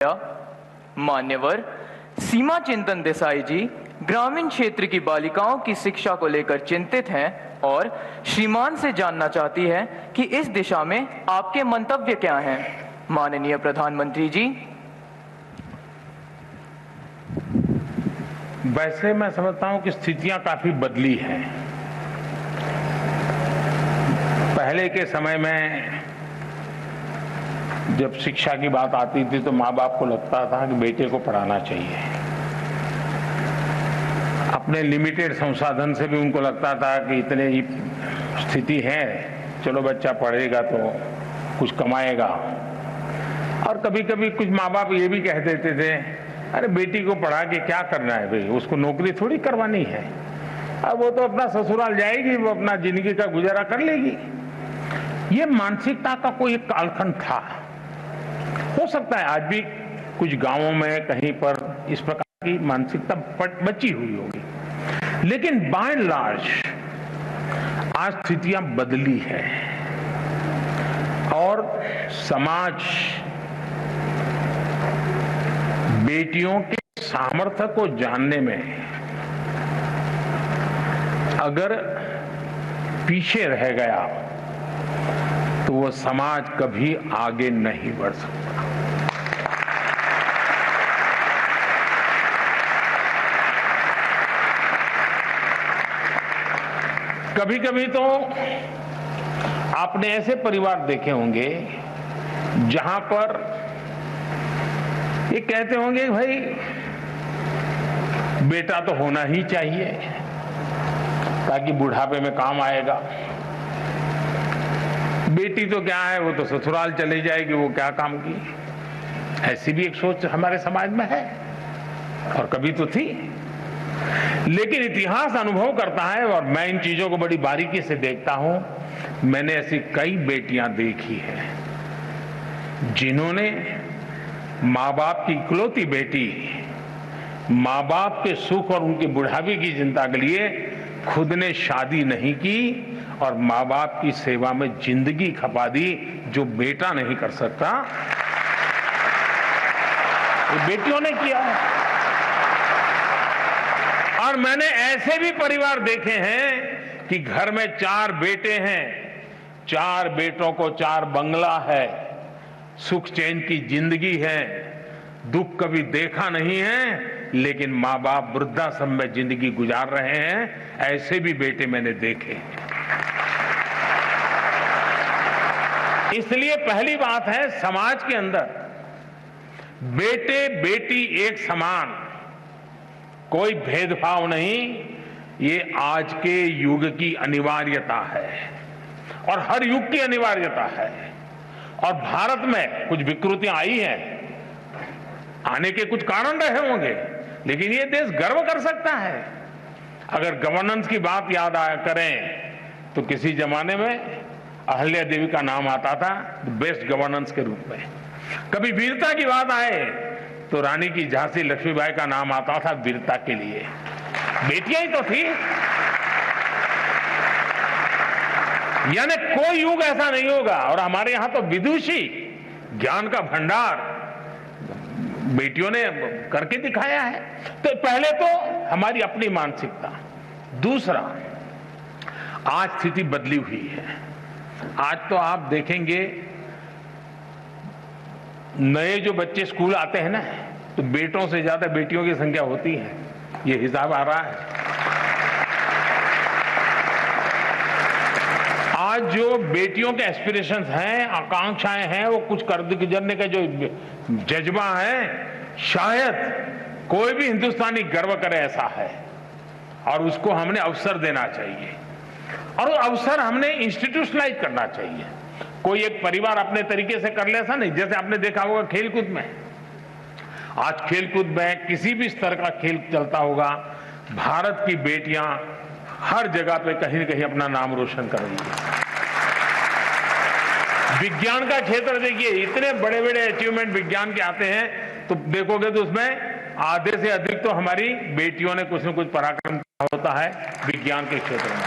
मान्यवर सीमा चिंतन देसाई जी ग्रामीण क्षेत्र की बालिकाओं की शिक्षा को लेकर चिंतित हैं और श्रीमान से जानना चाहती है कि इस दिशा में आपके मंतव्य क्या हैं। माननीय प्रधानमंत्री जी। वैसे मैं समझता हूं कि स्थितियां काफी बदली हैं। पहले के समय में जब शिक्षा की बात आती थी तो माँ बाप को लगता था कि बेटे को पढ़ाना चाहिए। अपने लिमिटेड संसाधन से भी उनको लगता था कि इतने ही स्थिति है, चलो बच्चा पढ़ेगा तो कुछ कमाएगा। और कभी कभी कुछ माँ बाप ये भी कह देते थे, अरे बेटी को पढ़ा के क्या करना है भाई, उसको नौकरी थोड़ी करवानी है, अब वो तो अपना ससुराल जाएगी, वो अपना जिंदगी का गुजारा कर लेगी। ये मानसिकता का कोई एक कालखंड था। हो सकता है आज भी कुछ गांवों में कहीं पर इस प्रकार की मानसिकता बची हुई होगी, लेकिन बाय एंड लार्ज आज स्थितियां बदली है और समाज बेटियों के सामर्थ्य को जानने में अगर पीछे रह गया तो वो समाज कभी आगे नहीं बढ़ सकता। कभी कभी तो आपने ऐसे परिवार देखे होंगे जहां पर ये कहते होंगे भाई बेटा तो होना ही चाहिए ताकि बुढ़ापे में काम आएगा, बेटी तो क्या है वो तो ससुराल चली जाएगी, वो क्या काम की। ऐसी भी एक सोच हमारे समाज में है और कभी तो थी। लेकिन इतिहास अनुभव करता है और मैं इन चीजों को बड़ी बारीकी से देखता हूं। मैंने ऐसी कई बेटियां देखी हैं जिन्होंने माँ बाप की इकलौती बेटी, माँ बाप के सुख और उनके बुढ़ापे की चिंता के लिए खुद ने शादी नहीं की और माँ बाप की सेवा में जिंदगी खपा दी, जो बेटा नहीं कर सकता, ये बेटियों ने किया है। और मैंने ऐसे भी परिवार देखे हैं कि घर में 4 बेटे हैं, 4 बेटों को 4 बंगला है, सुख चैन की जिंदगी है, दुख कभी देखा नहीं है, लेकिन माँ बाप वृद्धाश्रम में जिंदगी गुजार रहे हैं। ऐसे भी बेटे मैंने देखे। इसलिए पहली बात है, समाज के अंदर बेटे बेटी एक समान, कोई भेदभाव नहीं, ये आज के युग की अनिवार्यता है और हर युग की अनिवार्यता है। और भारत में कुछ विकृतियां आई हैं, आने के कुछ कारण रहे होंगे, लेकिन ये देश गर्व कर सकता है। अगर गवर्नेंस की बात याद करें तो किसी जमाने में अहल्या देवी का नाम आता था बेस्ट गवर्नेंस के रूप में। कभी वीरता की बात आए तो रानी की झांसी लक्ष्मीबाई का नाम आता था वीरता के लिए। बेटियां ही तो थी। यानी कोई युग ऐसा नहीं होगा। और हमारे यहां तो विदुषी ज्ञान का भंडार बेटियों ने करके दिखाया है। तो पहले तो हमारी अपनी मानसिकता, दूसरा आज स्थिति बदली हुई है। आज तो आप देखेंगे नए जो बच्चे स्कूल आते हैं ना, तो बेटों से ज्यादा बेटियों की संख्या होती है, ये हिसाब आ रहा है। आज जो बेटियों के एस्पिरेशंस हैं, आकांक्षाएं हैं, वो कुछ कर गुजरने का जो जज्बा है, शायद कोई भी हिंदुस्तानी गर्व करे ऐसा है। और उसको हमने अवसर देना चाहिए और वो अवसर हमने इंस्टीट्यूशनलाइज करना चाहिए। कोई एक परिवार अपने तरीके से कर ले ऐसा नहीं। जैसे आपने देखा होगा खेलकूद में, आज खेलकूद में किसी भी स्तर का खेल चलता होगा, भारत की बेटियां हर जगह पे कहीं न कहीं अपना नाम रोशन कर रही है। विज्ञान का क्षेत्र देखिए, इतने बड़े बड़े अचीवमेंट विज्ञान के आते हैं तो देखोगे तो उसमें आधे से अधिक तो हमारी बेटियों ने कुछ न कुछ पराक्रम होता है विज्ञान के क्षेत्र में।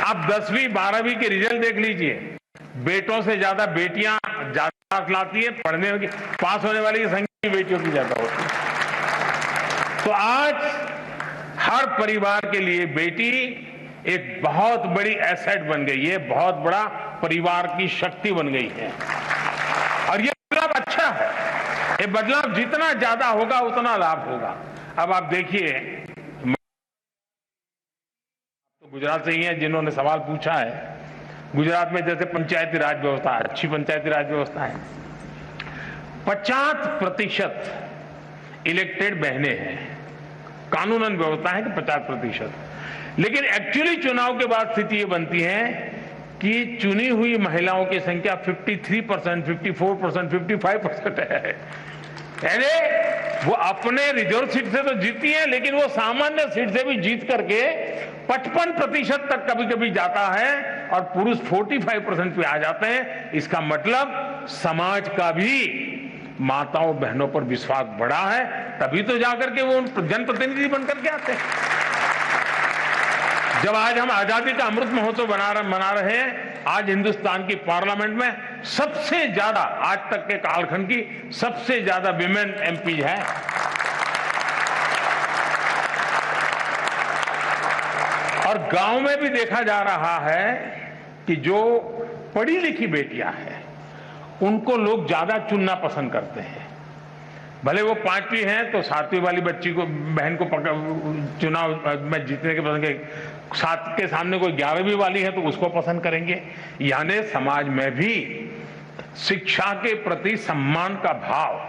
आप 10वीं 12वीं के रिजल्ट देख लीजिए, बेटों से ज्यादा बेटियां ज्यादा लाती है। पढ़ने की पास होने वाली की संख्या बेटियों की ज्यादा होती है। तो आज हर परिवार के लिए बेटी एक बहुत बड़ी एसेट बन गई है, बहुत बड़ा परिवार की शक्ति बन गई है। और ये बदलाव अच्छा है। ये बदलाव जितना ज्यादा होगा उतना लाभ होगा। अब आप देखिए, तो गुजरात से ही हैं जिन्होंने सवाल पूछा है। गुजरात में जैसे पंचायती राज व्यवस्था, अच्छी पंचायती राज व्यवस्था है, 50% इलेक्टेड बहनें हैं। कानूनन व्यवस्था है कि 50%, लेकिन एक्चुअली चुनाव के बाद स्थिति ये बनती है कि चुनी हुई महिलाओं की संख्या 53%, 54%, 55% है। अरे वो अपने रिजर्व सीट से तो जीती है, लेकिन वो सामान्य सीट से भी जीत करके 55% तक कभी कभी जाता है और पुरुष 45% पे आ जाते हैं। इसका मतलब समाज का भी माताओं बहनों पर विश्वास बढ़ा है, तभी तो जाकर के वो जनप्रतिनिधि बनकर के आते हैं। जब आज हम आजादी का अमृत महोत्सव मना रहे हैं, आज हिंदुस्तान की पार्लियामेंट में सबसे ज्यादा, आज तक के कालखंड की सबसे ज्यादा विमेन एमपी है। और गांव में भी देखा जा रहा है कि जो पढ़ी लिखी बेटियां हैं उनको लोग ज्यादा चुनना पसंद करते हैं। भले वो 5वीं हैं तो 7वीं वाली बच्ची को, बहन को चुनाव में जीतने के पसंद के, 7 के सामने कोई 11वीं वाली है तो उसको पसंद करेंगे। यानी समाज में भी शिक्षा के प्रति सम्मान का भाव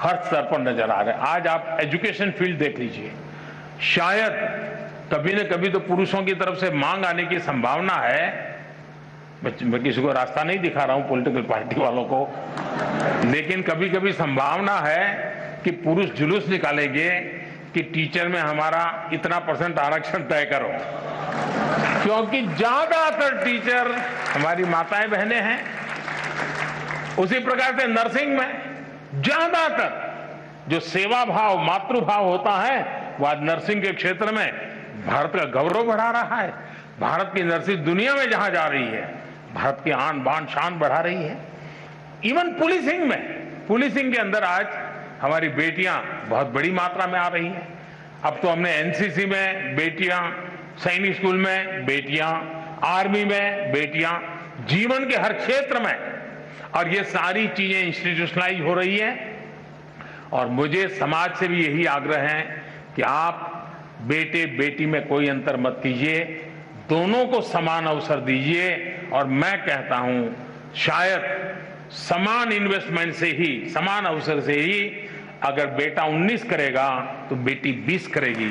हर स्तर पर नजर आ रहा है। आज आप एजुकेशन फील्ड देख लीजिए, शायद कभी न कभी तो पुरुषों की तरफ से मांग आने की संभावना है। मैं किसी को रास्ता नहीं दिखा रहा हूं, पॉलिटिकल पार्टी वालों को, लेकिन कभी कभी संभावना है कि पुरुष जुलूस निकालेंगे कि टीचर में हमारा इतना % आरक्षण तय करो, क्योंकि ज्यादातर टीचर हमारी माताएं बहनें हैं। उसी प्रकार से नर्सिंग में ज्यादातर जो सेवा भाव, मातृभाव होता है, वो आज नर्सिंग के क्षेत्र में भारत का गौरव बढ़ा रहा है। भारत की नर्सिंग दुनिया में जहां जा रही है, भारत की आन बान शान बढ़ा रही है। इवन पुलिसिंग में, पुलिसिंग के अंदर आज हमारी बेटियां बहुत बड़ी मात्रा में आ रही हैं। अब तो हमने एनसीसी में बेटियां, सैनिक स्कूल में बेटियां, आर्मी में बेटियां, जीवन के हर क्षेत्र में, और ये सारी चीजें इंस्टीट्यूशनलाइज हो रही है। और मुझे समाज से भी यही आग्रह है कि आप बेटे बेटी में कोई अंतर मत कीजिए, दोनों को समान अवसर दीजिए। और मैं कहता हूं, शायद समान इन्वेस्टमेंट से ही, समान अवसर से ही अगर बेटा 19 करेगा तो बेटी 20 करेगी।